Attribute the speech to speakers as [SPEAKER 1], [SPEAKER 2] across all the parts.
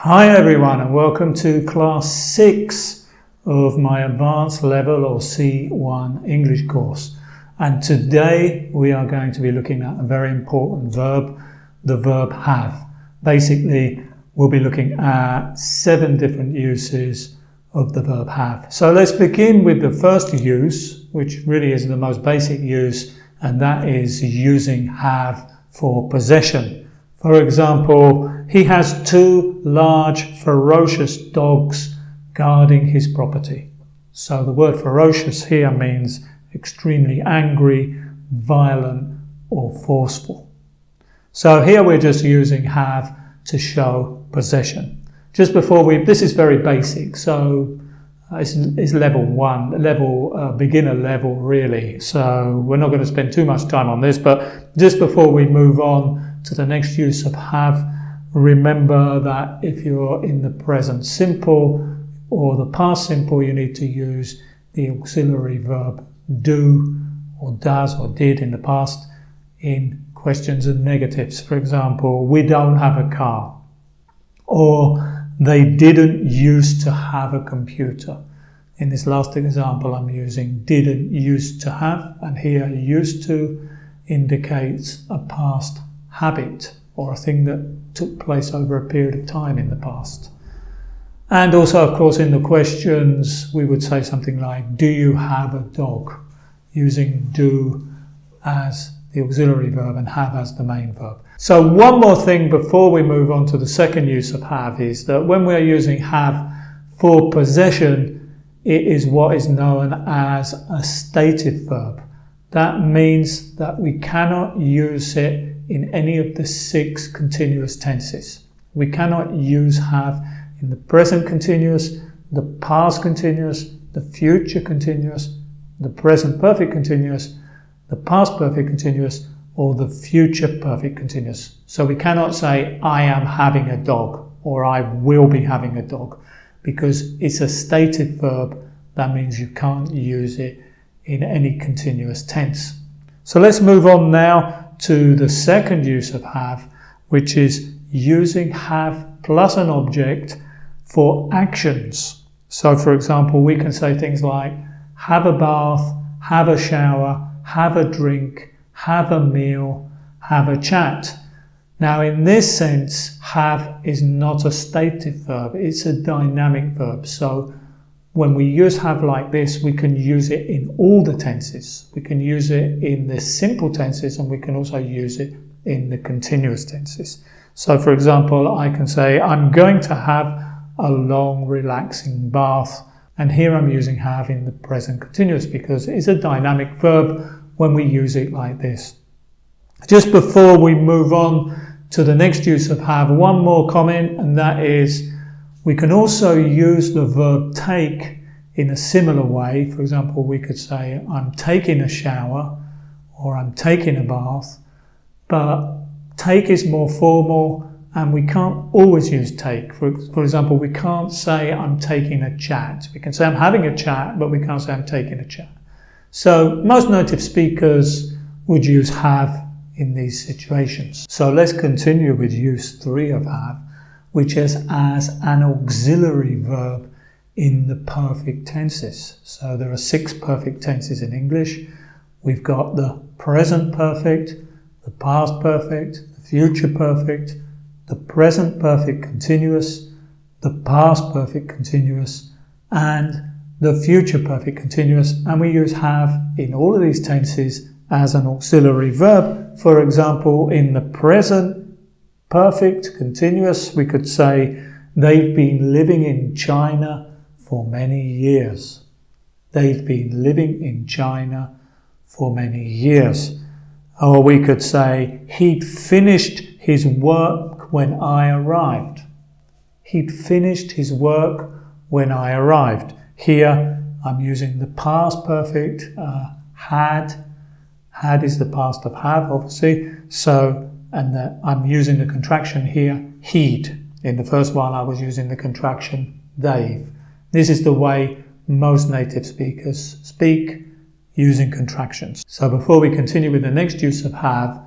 [SPEAKER 1] Hi everyone and welcome to class 6 of my advanced level or C1 English course. And today we are going to be looking at a very important verb, the verb have. Basically, we'll be looking at 7 different uses of the verb have. So let's begin with the first use, which really is the most basic use, and that is using have for possession. For example, he has 2 large, ferocious dogs guarding his property. So the word ferocious here means extremely angry, violent, or forceful. So here we're just using have to show possession. Just before this is very basic, so it's level 1, beginner level really. So we're not going to spend too much time on this, but just before we move on to the next use of have, remember that if you're in the present simple or the past simple, you need to use the auxiliary verb do or does or did in the past in questions and negatives. For example, we don't have a car, or they didn't used to have a computer. In this last example, I'm using didn't used to have, and here used to indicates a past habit or a thing that took place over a period of time in the past. And also, of course, in the questions, we would say something like, do you have a dog? Using do as the auxiliary verb and have as the main verb. So one more thing before we move on to the second use of have is that when we're using have for possession, it is what is known as a stative verb. That means that we cannot use it in any of the 6 continuous tenses. We cannot use have in the present continuous, the past continuous, the future continuous, the present perfect continuous, the past perfect continuous, or the future perfect continuous. So we cannot say, I am having a dog, or I will be having a dog, because it's a stative verb. That means you can't use it in any continuous tense. So let's move on now to the second use of have, which is using have plus an object for actions. So for example, we can say things like have a bath, have a shower, have a drink, have a meal, have a chat. Now in this sense, have is not a stative verb, it's a dynamic verb. So when we use have like this, we can use it in all the tenses. We can use it in the simple tenses, and we can also use it in the continuous tenses. So for example, I can say, I'm going to have a long, relaxing bath. And here I'm using have in the present continuous because it's a dynamic verb when we use it like this. Just before we move on to the next use of have, one more comment, and that is, we can also use the verb take in a similar way. For example, we could say, I'm taking a shower, or I'm taking a bath, but take is more formal, and we can't always use take. For example, we can't say, I'm taking a chat. We can say, I'm having a chat, but we can't say, I'm taking a chat. So most native speakers would use have in these situations. So let's continue with use 3 of have, which is as an auxiliary verb in the perfect tenses. So there are 6 perfect tenses in English. We've got the present perfect, the past perfect, the future perfect, the present perfect continuous, the past perfect continuous, and the future perfect continuous. And we use have in all of these tenses as an auxiliary verb. For example, in the present perfect continuous, we could say, they've been living in China for many years. They've been living in China for many years. Or we could say, he'd finished his work when I arrived. He'd finished his work when I arrived. Here, I'm using the past perfect, had. Had is the past of have, obviously. And I'm using the contraction here, he'd. In the first one, I was using the contraction they've. This is the way most native speakers speak, using contractions. So before we continue with the next use of have,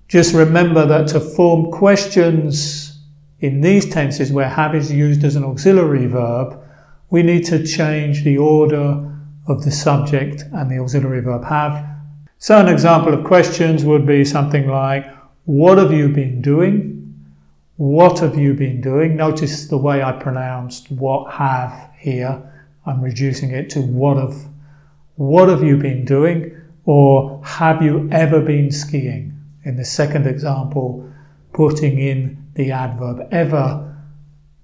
[SPEAKER 1] just remember that to form questions in these tenses where have is used as an auxiliary verb, we need to change the order of the subject and the auxiliary verb have. So an example of questions would be something like, what have you been doing? What have you been doing? Notice the way I pronounced what have here. I'm reducing it to what have. What have you been doing? Or have you ever been skiing? In the second example, putting in the adverb ever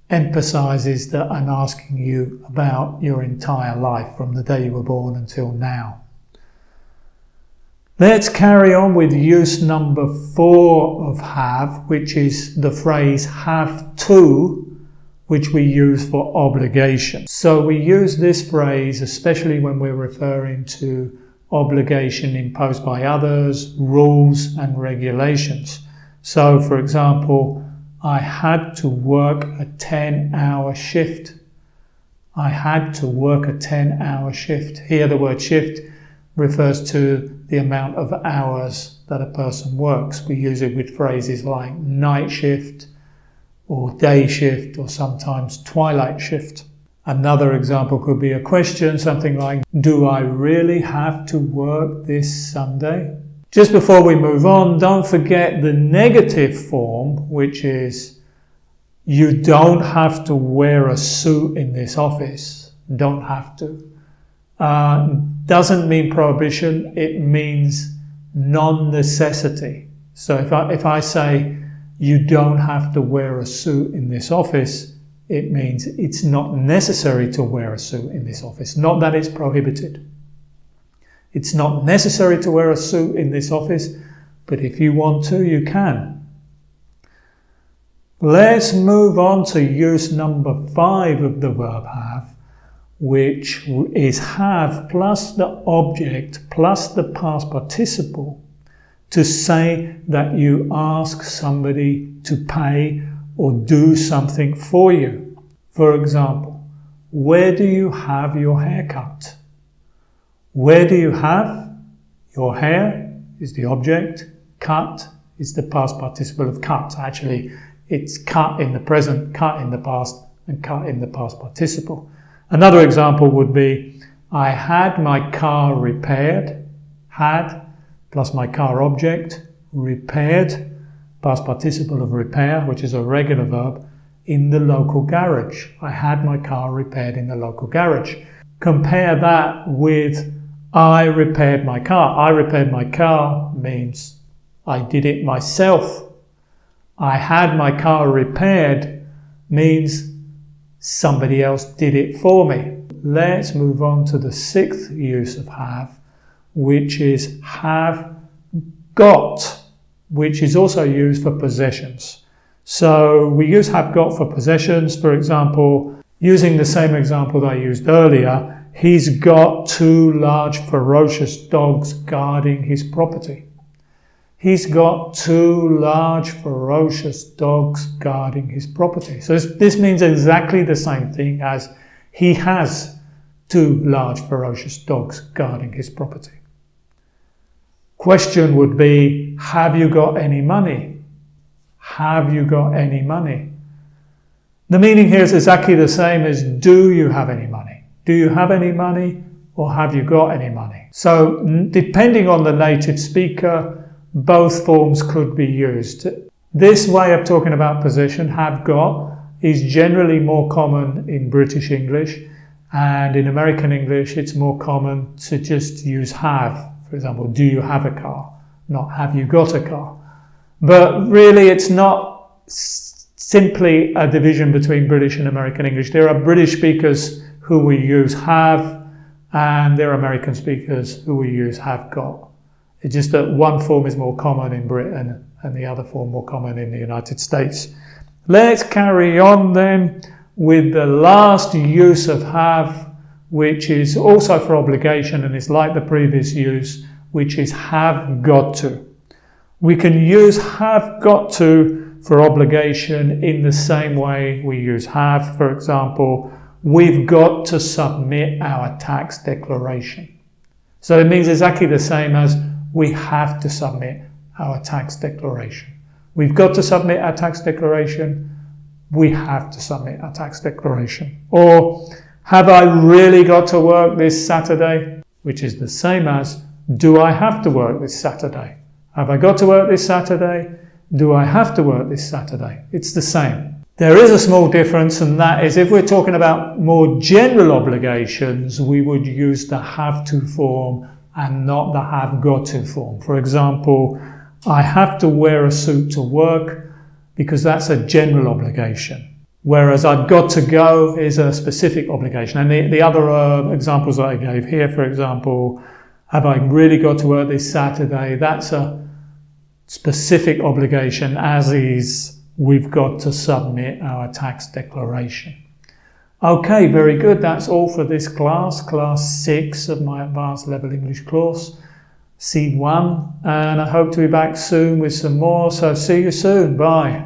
[SPEAKER 1] emphasizes that I'm asking you about your entire life from the day you were born until now. Let's carry on with use number 4 of have, which is the phrase have to, which we use for obligation. So we use this phrase especially when we're referring to obligation imposed by others, rules and regulations. So for example, I had to work a 10-hour shift. I had to work a 10-hour shift. Here the word shift refers to the amount of hours that a person works. We use it with phrases like night shift or day shift or sometimes twilight shift. Another example could be a question, something like, do I really have to work this Sunday? Just before we move on, don't forget the negative form, which is, you don't have to wear a suit in this office. Don't have to. Doesn't mean prohibition, it means non-necessity. So if I say, you don't have to wear a suit in this office, it means it's not necessary to wear a suit in this office. Not that it's prohibited. It's not necessary to wear a suit in this office, but if you want to, you can. Let's move on to use number 5 of the verb have, which is have plus the object plus the past participle to say that you ask somebody to pay or do something for you. For example, where do you have your hair cut? Where do you have your hair is the object, cut is the past participle of cut. Actually, it's cut in the present, cut in the past, and cut in the past participle. Another example would be, I had my car repaired, had plus my car object, repaired, past participle of repair, which is a regular verb, in the local garage. I had my car repaired in the local garage. Compare that with I repaired my car. I repaired my car means I did it myself. I had my car repaired means somebody else did it for me. Let's move on to the 6th use of have, which is have got, which is also used for possessions. So we use have got for possessions. For example, using the same example that I used earlier, he's got 2 large ferocious dogs guarding his property. He's got 2 large ferocious dogs guarding his property. So this means exactly the same thing as he has 2 large ferocious dogs guarding his property. Question would be, have you got any money? Have you got any money? The meaning here is exactly the same as do you have any money? Do you have any money or have you got any money? So depending on the native speaker, both forms could be used. This way of talking about possession, have got, is generally more common in British English, and in American English it's more common to just use have. For example, do you have a car? Not have you got a car? But really it's not simply a division between British and American English. There are British speakers who will use have, and there are American speakers who will use have got. It's just that one form is more common in Britain and the other form more common in the United States. Let's carry on then with the last use of have, which is also for obligation and is like the previous use, which is have got to. We can use have got to for obligation in the same way we use have. For example, we've got to submit our tax declaration. So it means exactly the same as we have to submit our tax declaration. We've got to submit our tax declaration. we have to submit our tax declaration. Or, have I really got to work this Saturday? Which is the same as, do I have to work this Saturday? Have I got to work this Saturday? Do I have to work this Saturday? It's the same. There is a small difference, and that is if we're talking about more general obligations, we would use the have to form and not the have got to form. For example, I have to wear a suit to work because that's a general obligation. Whereas I've got to go is a specific obligation. And the other examples that I gave here, for example, have I really got to work this Saturday? That's a specific obligation, as is we've got to submit our tax declaration. Okay, very good. That's all for this class, class 6 of my advanced level English course, C1. And I hope to be back soon with some more. So see you soon. Bye.